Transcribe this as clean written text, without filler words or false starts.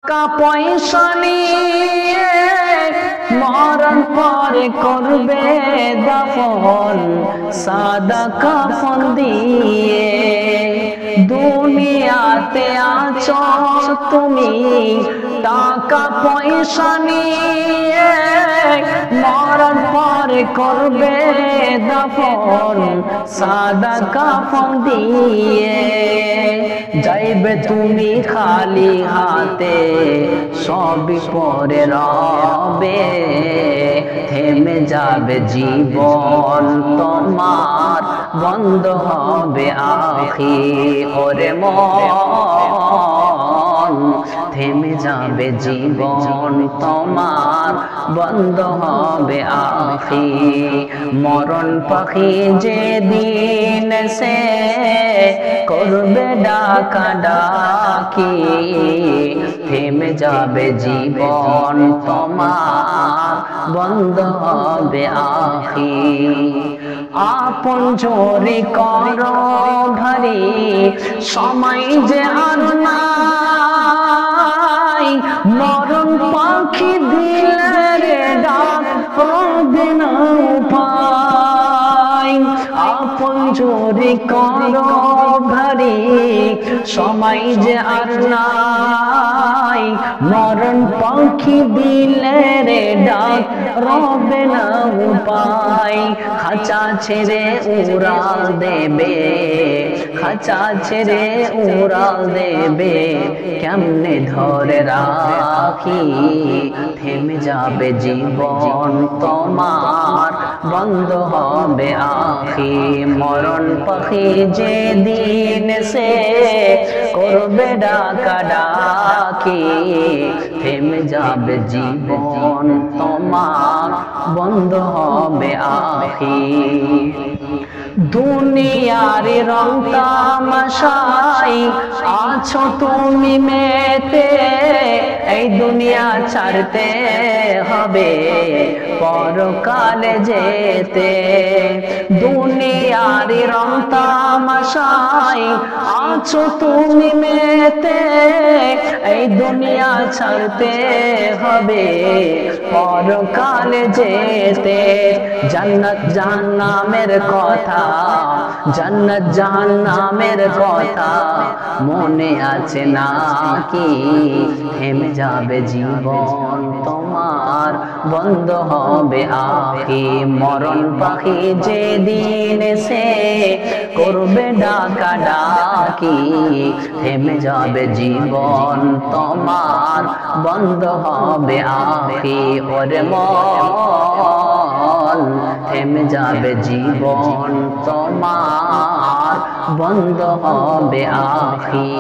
টাকা পয়সা নিয়ে মরণ পরে করবে দাফন সাদা কাফন দিয়ে। দুনিয়াতে আছো তুমি টাকা পয়সা নিয়ে মরণ পরে করবে দাফন সাদা কাফন দিয়ে। যাইবে তুমি খালি হাতে সবই পরে রবে, থেমে যাবে জীবন তোমার বন্ধ হবে আখি। ওরে মন থেমে যাবে জীবন তোমার বন্ধ হবে আখি। মরণ পাখি যেদিন সে করবে ডাকা ডাকি, থেমে যাবে জীবন তোমার বন্ধ হবে আখি। আপন জোরে করো ভারী সময় যে আর নাই, মরণ পাখি দিলে রে ডাক হবে না উপায়। আপন জোরে করো ভারী সময় যে আর নাই, মরণ পাখি দিলে রে ডাক রবে না উপায়। খাঁচা ছেড়ে উড়াল দেবে, খাঁচা ছেড়ে উড়াল দেবে, কেমনে ধরে রাখি। থেমে যাবে জীবন তোমার বন্ধ হবে আখি। মরণ পাখি যেদিন সে করবে ডাকা ডাকি, থেমে যাবে জীবন তোমার বন্ধ হবে আখি। দুনিয়ার রং তামাশাই আছো তুমি মেতে, এই দুনিয়া ছাড়তে হবে পরকালে যেতে। দুনিয়ার রং তামাশাই আছো তুমি মেতে, এই দুনিয়া ছাড়তে হবে পরকালে যেতে। জান্নাত জাহান্নামের কথা, জান্নাত জাহান্নামের কথা মনে আছে নাকি? থেমে যাবে জীবন তোমার বন্ধ হবে আখি। মরণ পাখি যেদিন সে করবে ডাকা ডাকি, থেমে যাবে জীবন তোমার বন্ধ হবে আখি। ওরে মন থেমে যাবে জীবন তোমার বন্ধ হবে আখি।